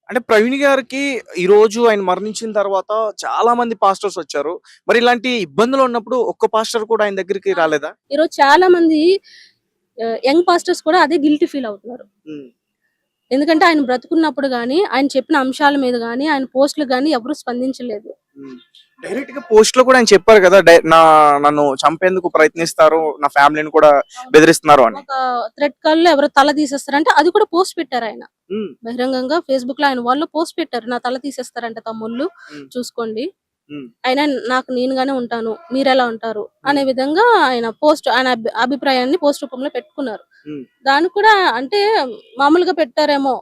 అంటే ప్రవీణ్ గారికి ఈ రోజు ఆయన మరణించిన తర్వాత చాలా మంది పాస్టర్స్ వచ్చారు. మరి ఇలాంటి ఇబ్బందులు ఉన్నప్పుడు ఒక్క పాస్టర్ కూడా ఆయన దగ్గరికి ఆ! రాలేదా? ఈరోజు చాలా మంది యంగ్ పాస్టర్స్ కూడా అదే గిల్టీ ఫీల్ అవుతున్నారు. హ్మ్. ఎందుకంటే ఆయన బ్రతుకున్నప్పుడు గాని, ఆయన చెప్పిన అంశాల మీద గాని, ఆయన పోస్ట్‌లకు గాని ఎవరు స్పందించలేదు. హ్మ్. డైరెక్ట్‌గా పోస్ట్‌లో కూడా ఆయన చెప్పారు కదా! నన్ను చంపేందుకు ప్రయత్నిస్తారు. నా ఫ్యామిలీని కూడా అవును. బెదిరిస్తున్నారు అని. ఒక థ్రెడ్ కాల్‌లో ఎవరో తల తీసేస్తారంటే అది కూడా పోస్ట్ పెట్టారాయన. హ్మ్. బహిరంగంగా ఫేస్‌బుక్‌లో ఆయన వాళ్ళు పోస్ట్ పెట్టారు. నా తల తీసేస్తారంట తమ్ముళ్ళు హ్మ్. చూసుకోండి. హ్మ్. అయినా నాకు నేనుగానే ఉంటాను. మీరెలా ఉంటారు? అనే హ్మ్. విధంగా ఆయన పోస్ట్ ఆయన అభిప్రాయాన్ని పోస్ట్ రూపంలో పెట్టుకున్నారు. హ్మ్. దానికి కూడా అంటే మామూలుగా పెట్టారేమో!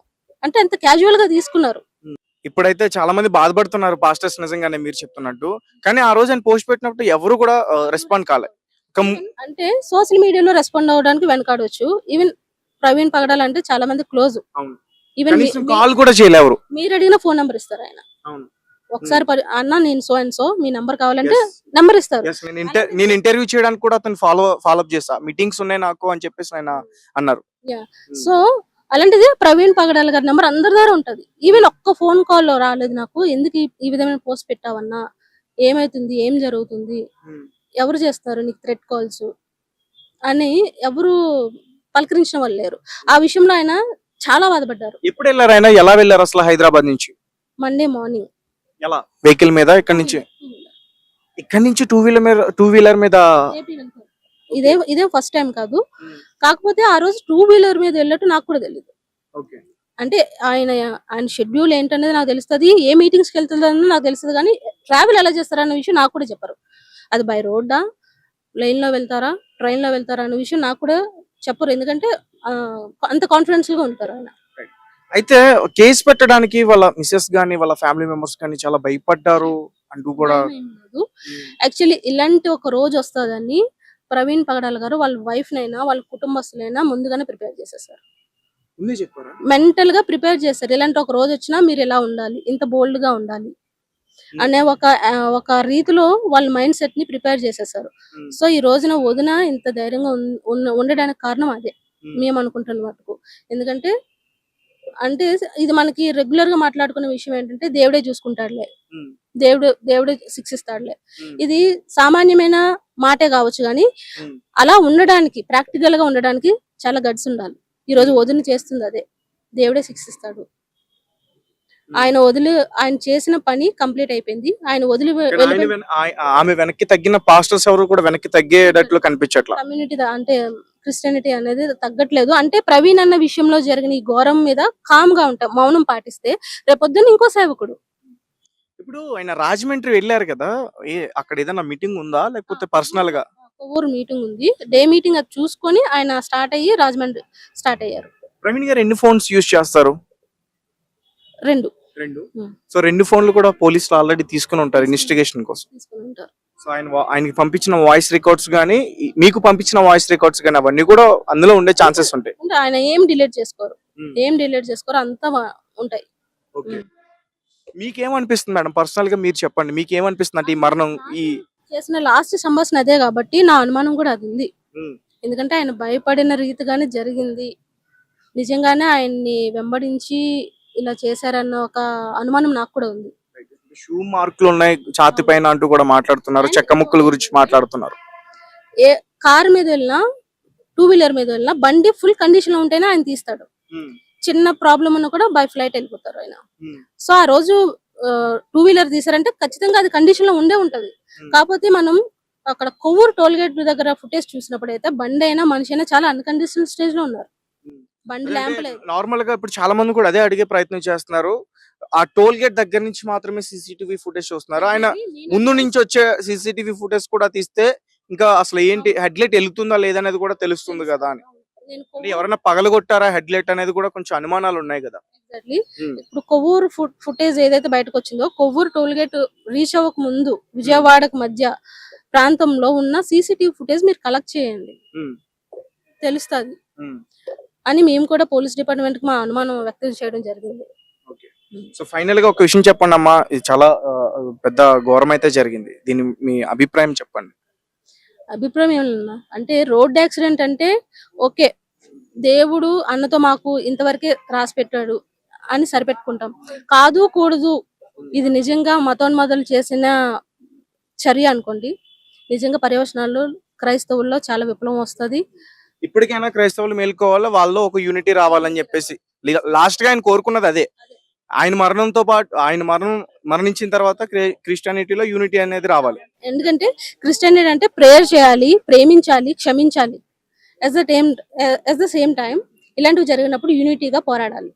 అంటే అంత క్యాజువల్‌గా తీసుకున్నారు. హ్మ్. ఇప్పుడైతే చాలా మంది బాధపడుతున్నారు పాస్టర్స్ నిజంగానే మీరు చెప్తున్నట్టు. కానీ ఆ రోజు ఆయన పోస్ట్ పెట్టినప్పుడు ఎవరు కూడా రెస్పాండ్ కాలే. ఒక ము ఈవెన్ అంటే సోషల్ మీడియాలో రెస్పాండ్ అవ్వడానికి వెనకాడొచ్చు. ఈవెన్ ప్రవీణ్ పగడాల్ అంటే చాలా మంది క్లోజ్. అవును. ఈవెన్ మీ కనీసం మీ కాల్ కూడా చేయలే ఎవరు. మీరడిగిన ఫోను నంబర్ ఇస్తారాయన. అవును. హ్మ్. ఒకసారి అన్న నేను so and so me number కావాలంటే యెస్. నంబర్ ఇస్తారు. యెస్. అలాంటిది నేను ఇంటర్వ్యూ చేయడానికి కూడా అతను ఫాలో అప్ చేశా. మీటింగ్స్ ఉన్నాయి నాకు అని చెప్పేసి ఆయన అన్నారు. యాహ్! హ్మ్. సో, అలాంటిది ప్రవీణ్ పగడాల్ గారి నంబర్ అందరి దగ్గర ఉంటది. ఈవెన్ ఒక్క ఫోను కాల్ రాలేదు నాకు. ఎందుకు ఈ విధమైన పోస్ట్ పెట్టావన్నా? ఏమైతుంది? ఏం జరుగుతుంది? హ్మ్. ఎవరు చేస్తున్నారు నీకు థ్రెట్ కాల్స్? అని ఎవరు పలకరించిన వాళ్ళు లేరు. ఆ విషయంలో ఆయన చాలా బాధపడ్డారు. ఎప్పుడెళ్లారు ఆయన? ఎలా వెళ్లారు అసలు హైదరాబాద్ నుంచి? Monday morning. ఎలా? వెహికల్ మీద ఇక్కడి టూ నుంచి? Wheeler, two wheeler. ఇక్కడి నుంచి టూ వీలర్ మీద ఏపీ వెళ్తారు. ఓకే. ఇదే ఫస్ట్ టైమ్ కాదు. హ్మ్. కాకపోతే ఆ రోజు టూ వీలర్ మీద వెళ్ళట్టు నాకు కూడా తెలీదు. ఓకే. అంటే ఆయన ఆయన షెడ్యూల్ ఏంటనేది నాకు తెలుస్తది. ఏ మీటింగ్స్‌కెళ్తదని నాకు తెలుస్తది గానీ, ట్రావెల్ ఎలా చేస్తారన్న విషయం నాకు కూడా చెప్పరు. అది బై రోడ్డా? ప్లేన్‌లో వెళ్తారా? ట్రైన్‌లో వెళ్తారా? అన్న విషయం నాకు కూడా చెప్పరు. ఎందుకంటే అంత కాన్ఫిడెన్షియల్‌గా ఉంటారాయన. రైట్. అయితే కేస్ పెట్టడానికి వాళ్ళ మిసెస్ గాని, వాళ్ళ ఫ్యామిలీ మెంబర్స్ గాని చాలా భయపడ్డారు అంటూ కూడా భయమేం లేదు. హ్మ్. యాక్చువల్లీ ఇలాంటి ఒక రోజొస్తదని ప్రవీణ్ పగడాల్ గారు వాళ్ళ వైఫ్‌నైనా, వాళ్ళ కుటుంబస్తులైనా ముందుగానే ప్రిపేర్ చేసేసారు. ముందే చెప్పారా? మెంటల్‌గా ప్రిపేర్ చేశారు. ఇలాంటి ఒక రోజొచ్చినా మీరిలా ఉండాలి. ఇంత బోల్డ్‌గా ఉండాలి. హ్మ్. అనే ఒక రీతిలో వాళ్ళ మైండ్ సెట్‌ని ప్రిపేర్ చేసేసారు. హ్మ్. సో, ఈ రోజున వదిన ఇంత ధైర్యంగా ఉండడానికి కారణం అదే. హ్మ్. మేమనుకుంటున్న మటుకు. ఎందుకంటే అంటే ఇది మనకి రెగ్యులర్‌గా మాట్లాడుకునే విషయం ఏంటంటే దేవుడే చూసుకుంటాడులే. హ్మ్. దేవుడే శిక్షిస్తాడులే. హ్మ్. ఇది సామాన్యమైన మాటే గావచ్చు గానీ, హ్మ్. అలా ఉండడానికి ప్రాక్టికల్‌గా ఉండడానికి చాలా గట్స్ ఉండాలి. ఈరోజు హ్మ్. వదిన చేస్తుందదే. దేవుడే శిక్షిస్తాడు. హ్మ్. ఆయన వదిలి ఆయన చేసిన పని కంప్లీట్ అయిపోయింది. ఆయన వదిలి కానీ ఆయన వెళ్ళిపోయిన ఆమె వెనక్కి తగ్గిన పాస్టర్స్ ఎవరు కూడా వెనక్కి తగ్గేటట్లు కనిపించట్లా. కమ్యూనిటీ అంటే క్రిస్టియానిటీ అనేది తగ్గట్లేదు. అంటే ప్రవీణ్ అన్న విషయంలో జరిగిన ఈ ఘోరం మీద కామ్‌గా ఉంటాం. మౌనం పాటిస్తే రేపొద్దున్న ఇంకో సేవకుడు ఇప్పుడు ఆయన రాజమండ్రి వెళ్లారు కదా! అక్కడ ఏదైనా మీటింగ్ ఉందా? లేకపోతే పర్సనల్‌గా? కొవ్వూరు మీటింగ్ ఉంది. డే మీటింగ్ అది చూసుకొని ఆయన స్టార్ట్ అయ్యి రాజమండ్రి స్టార్ట్ అయ్యారు. ప్రవీణ్ గారు ఎన్ని ఫోన్స్ యూజ్ చేస్తారు? 2 2. హ్మ్. సో 2 ఫోన్‌లు కూడా పోలీసులు ఆల్రెడీ తీసుకొని ఉంటారు తీసుకున్నారు. ఇన్వెస్టిగేషన్ కోసం. తీసుకొని ఉంటారు. సో ఆయనకి పంపించిన వాయిస్ రికార్డ్స్ గాని, మీకు పంపించిన వాయిస్ రికార్డ్స్ గాని అవన్నీ కూడా అందులో ఉండే ఛాన్సెస్ ఉంటాయి. అంటే ఆయన ఏం డిలీట్ చేసుకోరు. హ్మ్. ఏం డిలీట్ చేసుకోరు. అంతా ఉంటాయి. ఓకే. హ్మ్. మీకేమనిపిస్తుంది మేడం? పర్సనల్‌గా మీరు చెప్పండి. మీకేమనిపిస్తుంది అంటే ఈ మరణం ఈ చేసిన లాస్ట్ సంభాషణ అదే గాబట్టి నా అనుమానం గూడా అదుంది. హ్మ్. ఎందుకంటే ఆయన భయపడిన రీతిగానే జరిగింది. నిజంగానే ఆయన్ని వెంబడించి ఇలా చేశారన్న ఒక అనుమానం నాకు కూడా ఉంది. షూ మార్కులున్నాయి ఛాతీ అవును. పైన అంటూ కూడా మాట్లాడుతున్నారు. అండ్ చెక్క ముక్కల గురించి ఇంకోటేంటంటే మాట్లాడుతున్నారు. ఏ కారు మీద వెళ్ళినా, టూ వీలర్ మీద వెళ్ళినా బండి ఫుల్ కండిషన్‌లో ఉంటేనే ఆయన తీస్తాడు. హ్మ్. చిన్న ప్రాబ్లమ్ ఉన్నా కూడా బై ఫ్లైట్ ఎళ్ళిపోతారు ఆయన. హ్మ్. సో, ఆ రోజు టూ వీలర్ తీశారంటే ఖచ్చితంగా అది కండిషన్‌లో ఉండే ఉంటది. హ్మ్. కాపోతే మనం అక్కడ కొవ్వూరు టోల్ గేట్ దగ్గర ఫుటేజ్ చూసినప్పుడైతే బండైనా, మనిషైనా చాలా అన్‌కండిషనల్ స్టేజ్‌లో ఉన్నారు. హ్మ్. బండి అదంటే ల్యాంప్ లేదు. నార్మల్‌గా ఇప్పుడు చాలా మంది కూడా అదే అడిగే ప్రయత్నం చేస్తున్నారు. ఆ టోల్ గేట్ దగ్గర నుంచి మాత్రమే సీసీటీవీ ఫుటేజ్ చూస్తున్నారు. ఆయన ఎగ్జాక్ట్‌లీ ముందు నేనదే నుంచి వచ్చే సీసీటీవీ ఫుటేజ్ కూడా తీస్తే ఇంకా అసలు ఏంటి అవును. హెడ్‌లైట్ ఎలుగుతుందా లేదా అనేది కూడా తెలుస్తుంది గదా! తెలుస్తది. అని. అవును. నేను అంటే కొవ్వూరు ఎవరైనా పగలగొట్టారా హెడ్‌లైట్ అనేది కూడా కొంచెం అనుమానాలు ఉన్నాయి గదా! ఎగ్జాక్ట్‌లీ. హ్మ్. ఇప్పుడు కొవ్వూరు ఫుటేజ్ ఏదైతే బయటకొచ్చిందో, కొవ్వూరు టోల్ గేట్ రీచ్ అవ్వక ముందు హ్మ్. విజయవాడకి మధ్య ప్రాంతంలో ఉన్న సీసీటీవీ ఫుటేజ్ మీరు కలెక్ట్ చేయండి. హ్మ్. తెలుస్తది. హ్మ్. అని మేము కూడా పోలీస్ డిపార్ట్‌మెంట్‌కి మా అనుమానం వ్యక్తం చేయడం జరిగింది. ఓకే. హ్మ్. సో ఫైనల్‌గా ఒక విషయం చెప్పండమ్మా. ఇది చాలా పెద్ద ఘోరమైతే జరిగింది. దీని మీ అభిప్రాయం చెప్పండి. అభిప్రాయం ఏమన్నా అంటే రోడ్ యాక్సిడెంట్ అంటే ఓకే. దేవుడు అన్నతో మాకు ఇంతవరకే రాసిపెట్టాడు అని సరిపెట్టుకుంటాం. కాదు కూడదు ఇది నిజంగా మతోన్మాదులు చేసిన చర్య అనుకోండి. నిజంగా పర్యవసనాలు క్రైస్తవుల్లో చాలా విప్లవం వస్తది. ఇప్పటికైనా క్రైస్తవులు మేల్కోవాలా, వాళ్ళలో ఒక యూనిటీ రావాలని చెప్పేసి లాస్ట్ గా ఆయన కోరుకున్నది అదే. ఆయన మరణంతో పాటు ఆయన మరణించిన తర్వాత క్రిస్టియానిటీలో యూనిటీ అనేది రావాలి. ఎందుకంటే క్రిస్టియానిటీ అంటే ప్రేయర్ చేయాలి, ప్రేమించాలి, క్షమించాలి. ఎట్ ద సేమ్ టైం ఇలాంటివి జరిగినప్పుడు యూనిటీగా పోరాడాలి.